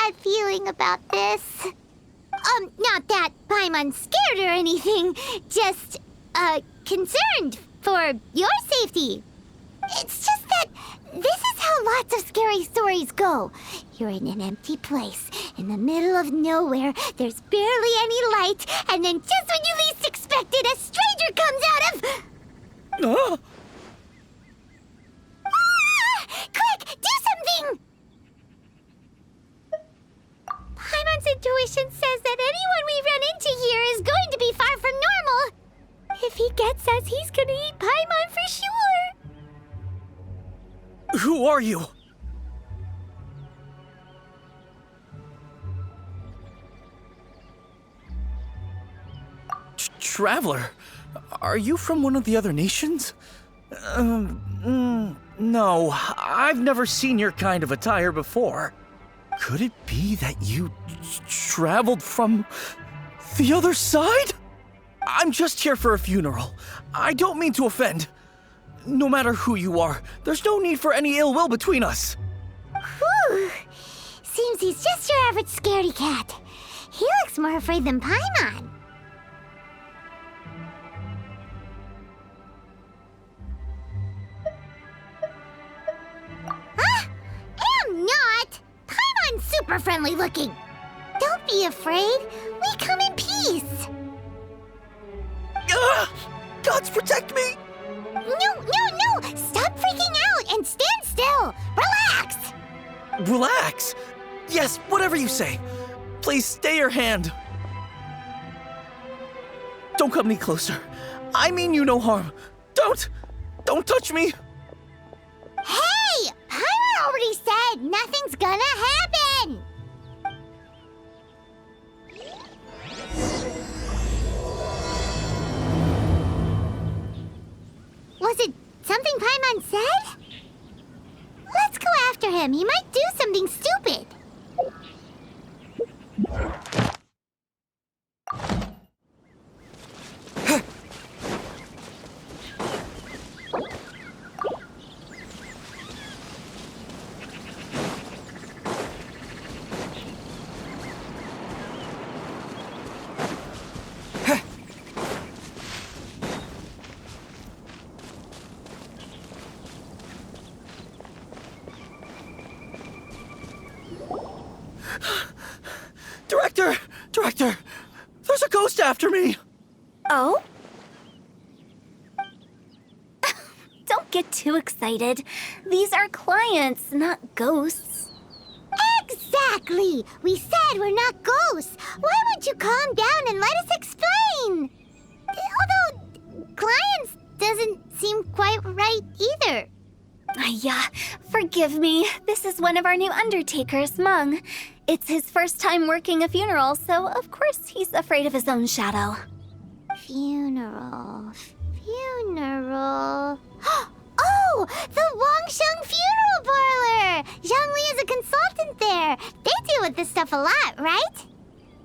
bad feeling about this. Not that Paimon's scared or anything, just, concerned for your safety. It's just that this is how lots of scary stories go. You're in an empty place, in the middle of nowhere, there's barely any light, and then just when you least expect it, a stranger comes out of... Quick, do something! Paimon's intuition says that anyone we run into here is going to be far from normal. If he gets us, he's gonna eat Paimon for sure. Who are you? Traveler, are you from one of the other nations? No, I've never seen your kind of attire before. Could it be that you traveled from the other side? I'm just here for a funeral. I don't mean to offend. No matter who you are, there's no need for any ill will between us. Whew. Seems he's just your average scaredy cat. He looks more afraid than Paimon. I'm not! Paimon's super friendly looking. Don't be afraid. We come in peace. Gods protect me! No! Stop freaking out and stand still. Relax. Relax. Yes, whatever you say. Please stay your hand. Don't come any closer. I mean you no harm. Don't touch me. Hey! Paimon already said nothing's gonna happen! Was it something Paimon said? Let's go after him. He might do something stupid. Director, there's a ghost after me. Oh? Don't get too excited. These are clients, not ghosts. Exactly! We said we're not ghosts. Why won't you calm down and let us explain? Although, clients doesn't seem quite right either. Yeah, forgive me. This is one of our new undertakers, Mung. It's his first time working a funeral, so of course he's afraid of his own shadow. Funeral. Oh! The Wangsheng Funeral Parlor! Zhongli is a consultant there. They deal with this stuff a lot, right?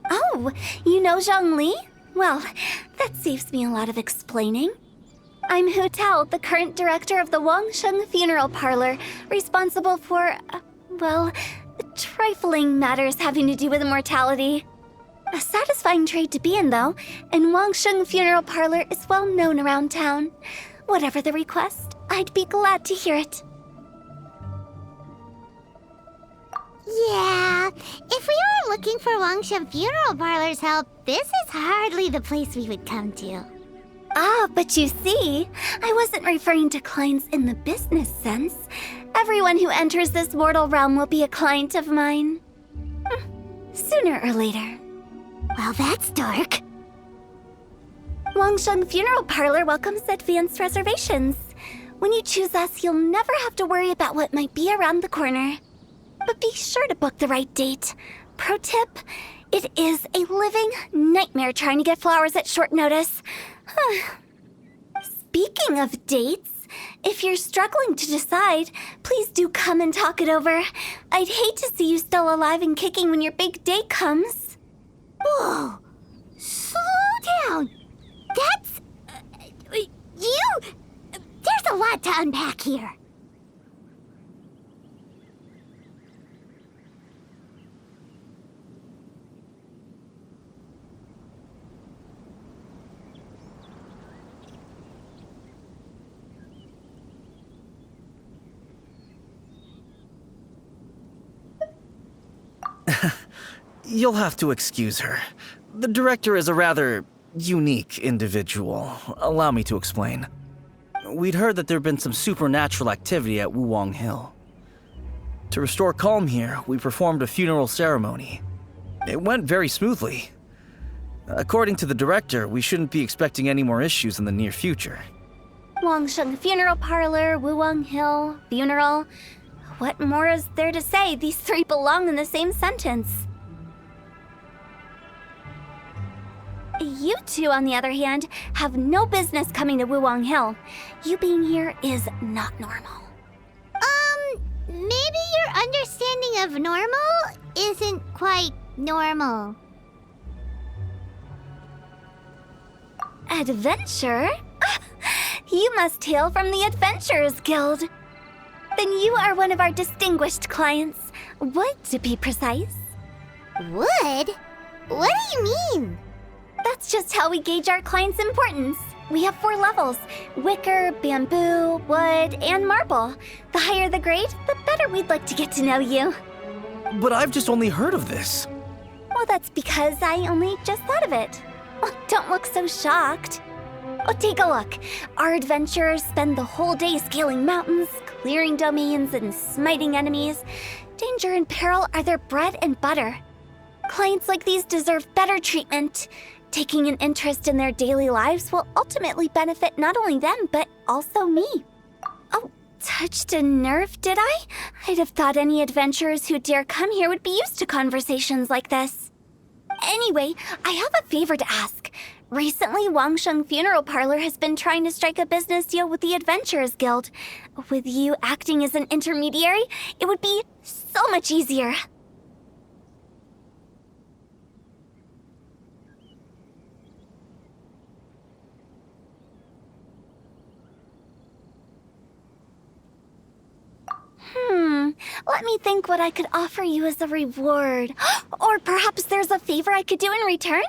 Oh, you know Zhongli? Well, that saves me a lot of explaining. I'm Hu Tao, the current director of the Wangsheng Funeral Parlor, responsible for, trifling matters having to do with immortality. A satisfying trade to be in, though, and Wangsheng Funeral Parlor is well known around town. Whatever the request, I'd be glad to hear it. Yeah, if we were looking for Wangsheng Funeral Parlor's help, this is hardly the place we would come to. Ah, but you see, I wasn't referring to clients in the business sense. Everyone who enters this mortal realm will be a client of mine. Sooner or later. Well, that's dark. Wangsheng Funeral Parlor welcomes advanced reservations. When you choose us, you'll never have to worry about what might be around the corner. But be sure to book the right date. Pro tip, it is a living nightmare trying to get flowers at short notice. Speaking of dates, if you're struggling to decide, please do come and talk it over. I'd hate to see you still alive and kicking when your big day comes. Whoa! Slow down! That's... There's a lot to unpack here. You'll have to excuse her. The director is a rather unique individual. Allow me to explain. We'd heard that there'd been some supernatural activity at Wuwang Hill. To restore calm here, we performed a funeral ceremony. It went very smoothly. According to the director, we shouldn't be expecting any more issues in the near future. Wangsheng Funeral Parlor, Wuwang Hill, funeral. What more is there to say? These three belong in the same sentence. You two, on the other hand, have no business coming to Wuwang Hill. You being here is not normal. Maybe your understanding of normal isn't quite normal. Adventure? You must hail from the Adventurers Guild. Then you are one of our distinguished clients. Wood, to be precise. Wood? What do you mean? That's just how we gauge our clients' importance. We have 4 levels: wicker, bamboo, wood, and marble. The higher the grade, the better we'd like to get to know you. But I've just only heard of this. Well, that's because I only just thought of it. Oh, don't look so shocked. Oh, take a look. Our adventurers spend the whole day scaling mountains, clearing domains, and smiting enemies. Danger and peril are their bread and butter. Clients like these deserve better treatment. Taking an interest in their daily lives will ultimately benefit not only them, but also me. Oh, touched a nerve, did I? I'd have thought any adventurers who dare come here would be used to conversations like this. Anyway, I have a favor to ask. Recently, Wangsheng Funeral Parlor has been trying to strike a business deal with the Adventurers Guild. With you acting as an intermediary, it would be so much easier. Let me think what I could offer you as a reward. Or perhaps there's a favor I could do in return?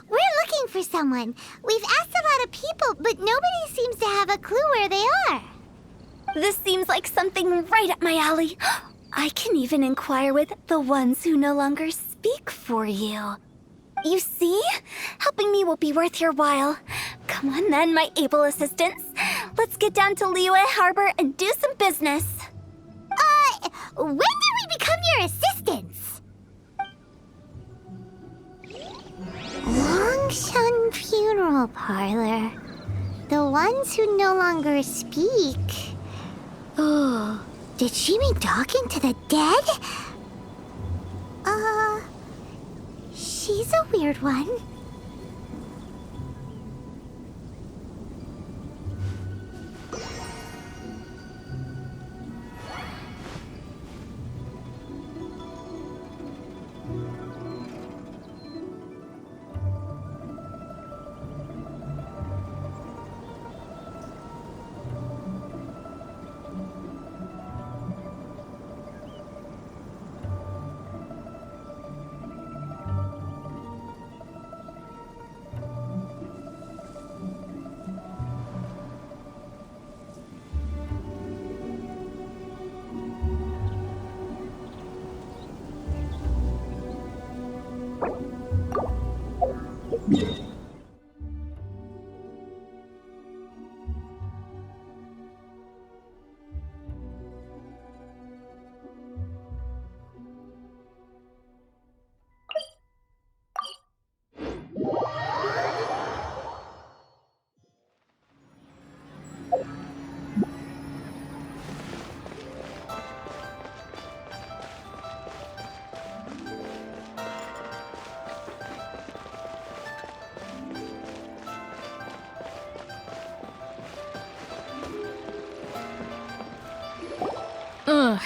We're looking for someone. We've asked a lot of people, but nobody seems to have a clue where they are. This seems like something right up my alley. I can even inquire with the ones who no longer speak for you. You see? Helping me will be worth your while. Come on then, my able assistants. Let's get down to Liyue Harbor and do some business. When did we become your assistants? Longshan Funeral Parlor. The ones who no longer speak. Oh, did she mean talking to the dead? She's a weird one.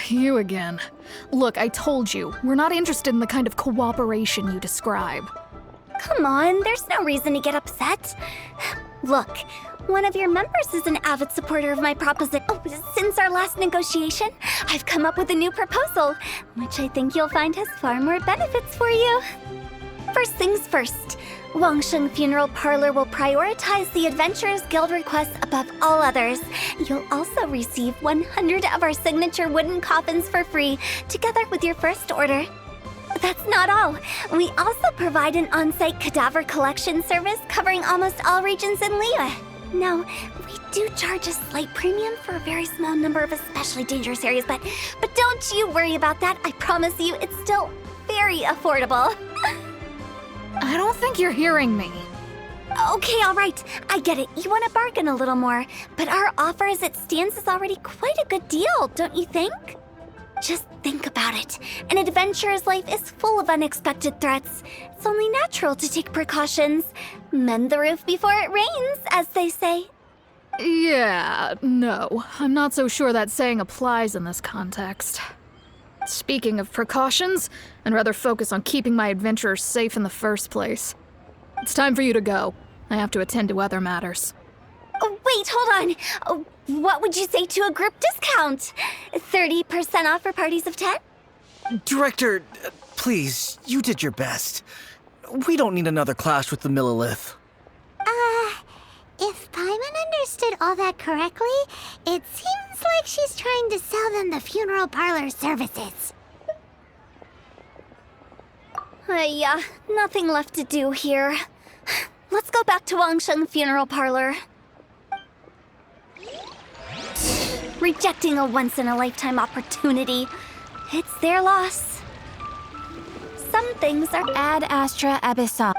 You again. Look, I told you, we're not interested in the kind of cooperation you describe. Come on, there's no reason to get upset. Look, one of your members is an avid supporter of my proposition. Oh, since our last negotiation, I've come up with a new proposal, which I think you'll find has far more benefits for you. First things first, Wangsheng Funeral Parlor will prioritize the Adventurers Guild requests above all others. You'll also receive 100 of our signature wooden coffins for free, together with your first order. That's not all. We also provide an on-site cadaver collection service covering almost all regions in Liyue. Now, we do charge a slight premium for a very small number of especially dangerous areas, but don't you worry about that. I promise you, it's still very affordable. I don't think you're hearing me. Okay, all right. I get it. You want to bargain a little more, but our offer as it stands is already quite a good deal, don't you think? Just think about it. An adventurer's life is full of unexpected threats. It's only natural to take precautions. Mend the roof before it rains, as they say. Yeah, no. I'm not so sure that saying applies in this context. Speaking of precautions, I'd rather focus on keeping my adventurers safe in the first place. It's time for you to go. I have to attend to other matters. Oh, wait, hold on. Oh, what would you say to a group discount? 30% off for parties of 10? Director, please, you did your best. We don't need another clash with the Millilith. If Paimon understood all that correctly, it seems like she's trying to sell them the funeral parlor services. Yeah, nothing left to do here. Let's go back to Wangsheng Funeral Parlor. Rejecting a once-in-a-lifetime opportunity. It's their loss. Some things are ad astra abyssal.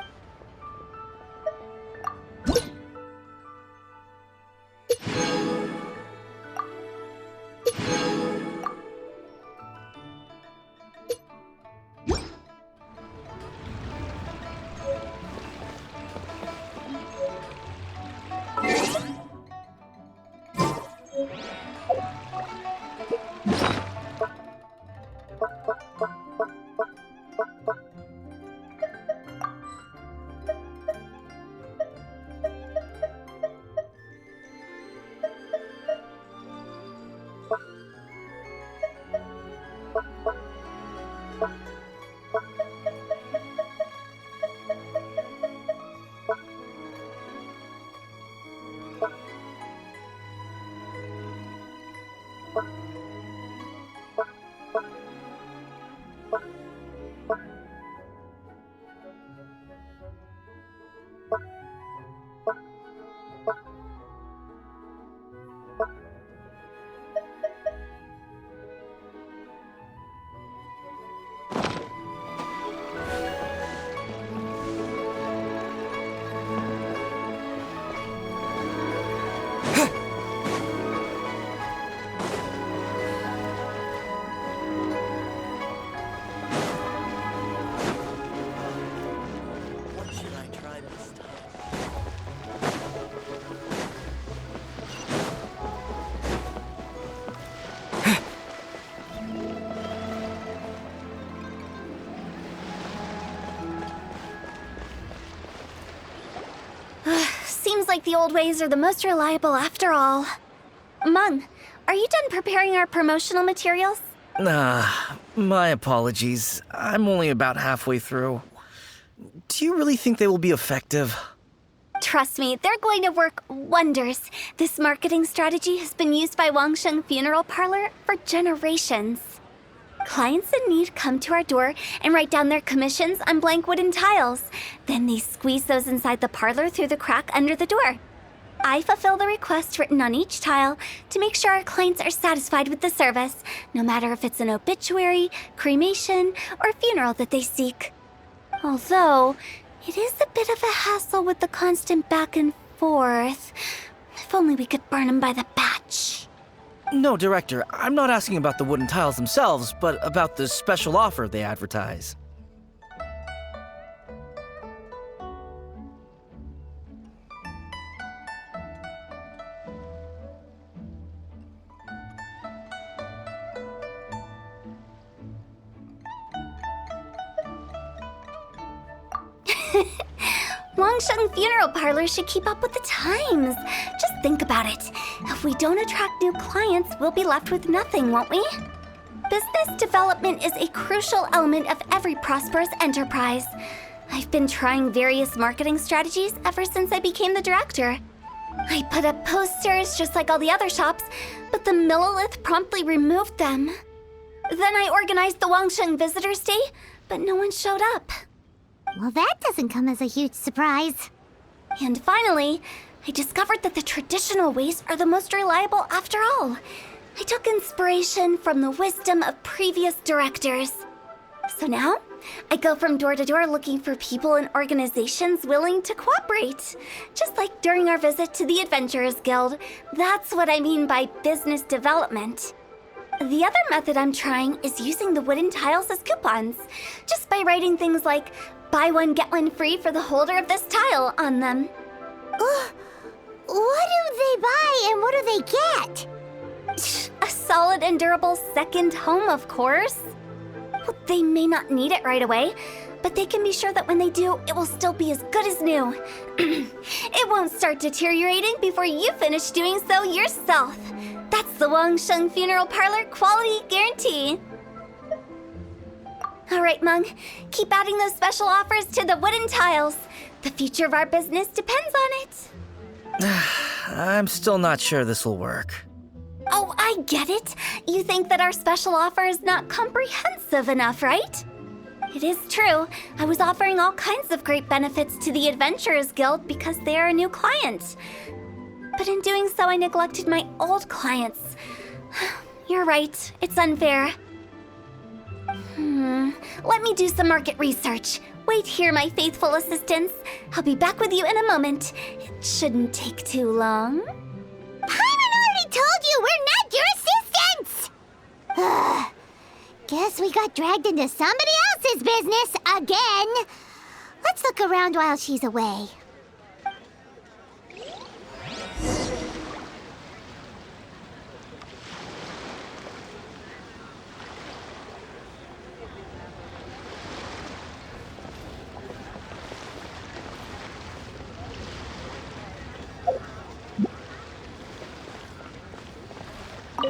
Seems like the old ways are the most reliable after all. Mung, are you done preparing our promotional materials? My apologies. I'm only about halfway through. Do you really think they will be effective? Trust me, they're going to work wonders. This marketing strategy has been used by Wangsheng Funeral Parlor for generations. Clients in need come to our door and write down their commissions on blank wooden tiles. Then they squeeze those inside the parlor through the crack under the door. I fulfill the request written on each tile to make sure our clients are satisfied with the service, no matter if it's an obituary, cremation, or funeral that they seek. Although, it is a bit of a hassle with the constant back and forth. If only we could burn them by the batch. No, Director, I'm not asking about the wooden tiles themselves, but about the special offer they advertise. Wangsheng Funeral Parlor should keep up with the times. Just think about it. If we don't attract new clients, we'll be left with nothing, won't we? Business development is a crucial element of every prosperous enterprise. I've been trying various marketing strategies ever since I became the director. I put up posters just like all the other shops, but the Millilith promptly removed them. Then I organized the Wangsheng Visitors Day, but no one showed up. Well, that doesn't come as a huge surprise. And finally, I discovered that the traditional ways are the most reliable after all. I took inspiration from the wisdom of previous directors. So now, I go from door to door looking for people and organizations willing to cooperate. Just like during our visit to the Adventurers Guild. That's what I mean by business development. The other method I'm trying is using the wooden tiles as coupons. Just by writing things like, buy one, get one free for the holder of this tile on them. What do they buy and what do they get? A solid and durable second home, of course. Well, they may not need it right away, but they can be sure that when they do, it will still be as good as new. It won't start deteriorating before you finish doing so yourself. That's the Wangsheng Funeral Parlor quality guarantee. All right, Mung, keep adding those special offers to the wooden tiles. The future of our business depends on it. I'm still not sure this will work. Oh, I get it. You think that our special offer is not comprehensive enough, right? It is true. I was offering all kinds of great benefits to the Adventurers Guild because they are a new client. But in doing so, I neglected my old clients. You're right. It's unfair. Let me do some market research. Wait here, my faithful assistants. I'll be back with you in a moment. It shouldn't take too long. Paimon already told you we're not your assistants! Guess we got dragged into somebody else's business again. Let's look around while she's away.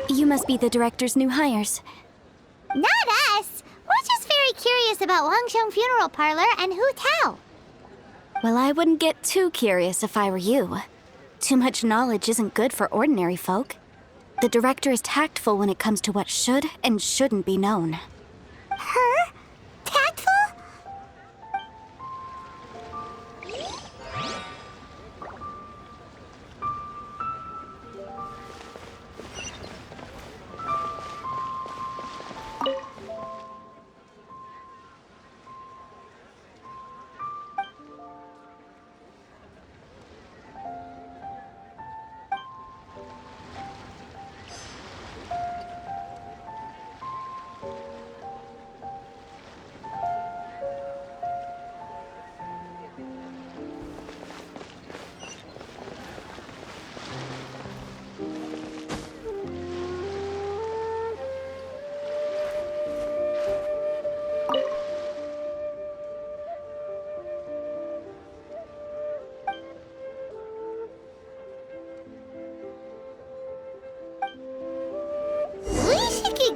You must be the director's new hires. Not us! We're just very curious about Wangsheng Funeral Parlor and Hu Tao. Well, I wouldn't get too curious if I were you. Too much knowledge isn't good for ordinary folk. The director is tactful when it comes to what should and shouldn't be known. Her? Tactful?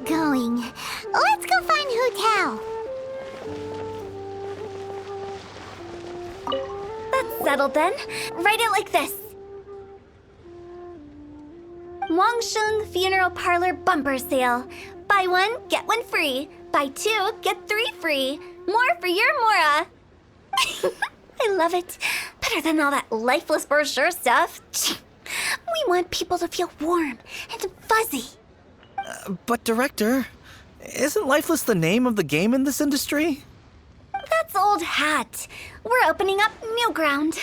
Going. Let's go find Hu Tao. That's settled then. Write it like this. Wangsheng Funeral Parlor Bumper Sale. Buy one, get one free. Buy two, get three free. More for your Mora. I love it. Better than all that lifeless brochure stuff. We want people to feel warm and fuzzy. But Director, isn't Lifeless the name of the game in this industry? That's old hat. We're opening up new ground.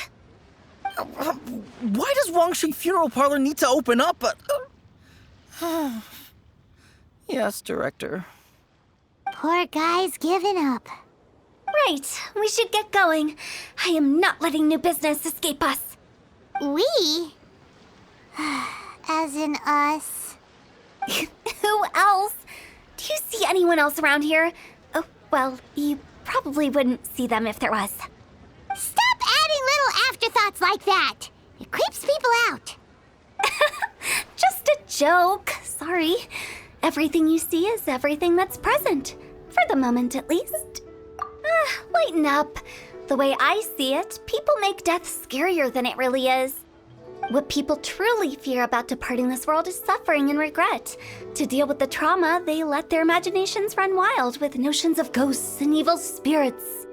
Why does Wangsheng Funeral Parlor need to open up? Yes, Director. Poor guy's given up. Right, we should get going. I am not letting new business escape us. We? As in us. Who else? Do you see anyone else around here? Oh, well, you probably wouldn't see them if there was. Stop adding little afterthoughts like that. It creeps people out. Just a joke. Sorry. Everything you see is everything that's present. For the moment, at least. Lighten up. The way I see it, people make death scarier than it really is. What people truly fear about departing this world is suffering and regret. To deal with the trauma, they let their imaginations run wild with notions of ghosts and evil spirits.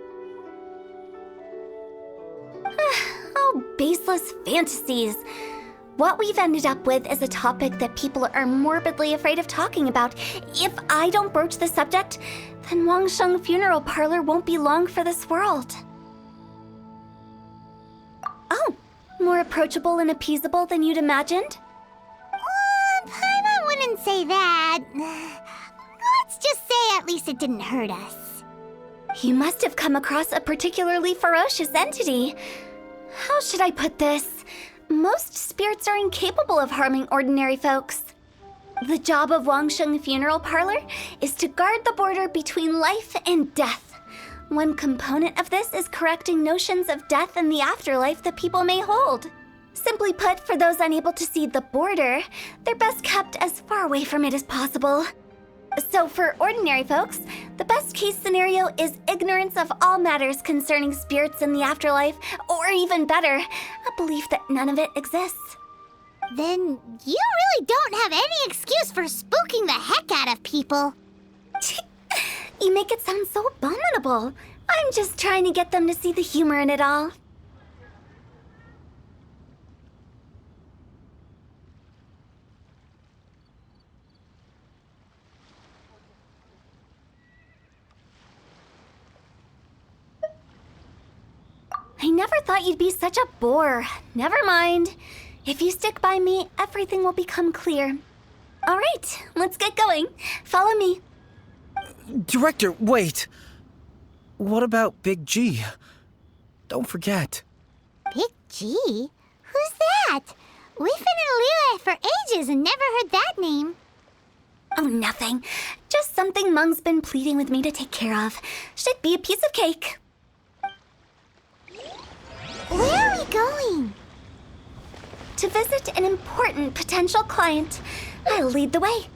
Oh, baseless fantasies. What we've ended up with is a topic that people are morbidly afraid of talking about. If I don't broach the subject, then Wangsheng Funeral Parlor won't be long for this world. Oh, more approachable and appeasable than you'd imagined? Paimon wouldn't say that. Let's just say at least it didn't hurt us. You must have come across a particularly ferocious entity. How should I put this? Most spirits are incapable of harming ordinary folks. The job of Wangsheng Funeral Parlor is to guard the border between life and death. One component of this is correcting notions of death and the afterlife that people may hold. Simply put, for those unable to see the border, they're best kept as far away from it as possible. So for ordinary folks, the best case scenario is ignorance of all matters concerning spirits in the afterlife, or even better, a belief that none of it exists. Then you really don't have any excuse for spooking the heck out of people. You make it sound so abominable. I'm just trying to get them to see the humor in it all. I never thought you'd be such a bore. Never mind. If you stick by me, everything will become clear. All right, let's get going. Follow me. Director, wait. What about Big G? Don't forget. Big G? Who's that? We've been in Liyue for ages and never heard that name. Oh, nothing. Just something Mung's been pleading with me to take care of. Should be a piece of cake. Where are we going? To visit an important potential client. I'll lead the way.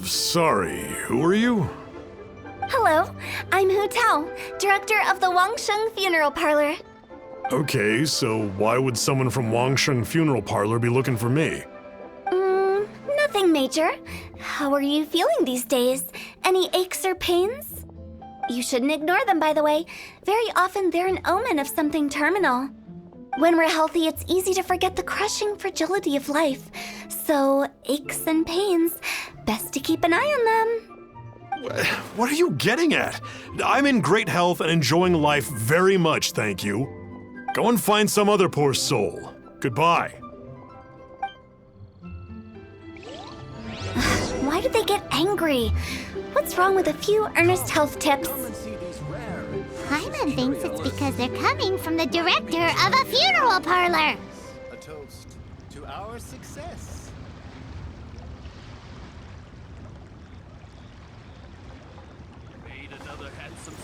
Sorry, who are you? Hello, I'm Hu Tao, director of the Wangsheng Funeral Parlor. Okay, so why would someone from Wangsheng Funeral Parlor be looking for me? Nothing major. How are you feeling these days? Any aches or pains? You shouldn't ignore them, by the way. Very often they're an omen of something terminal. When we're healthy, it's easy to forget the crushing fragility of life. So, aches and pains, best to keep an eye on them. What are you getting at? I'm in great health and enjoying life very much, thank you. Go and find some other poor soul. Goodbye. Why do they get angry? What's wrong with a few earnest health tips? Paimon thinks it's because they're coming from the director of a funeral parlor. A toast to our success. Made another handsome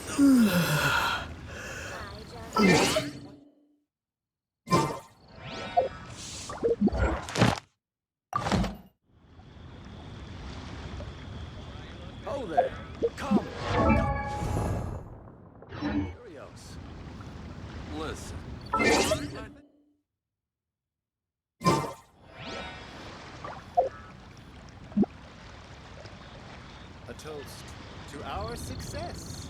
Oh there. Come. Curios. Listen. A toast to our success.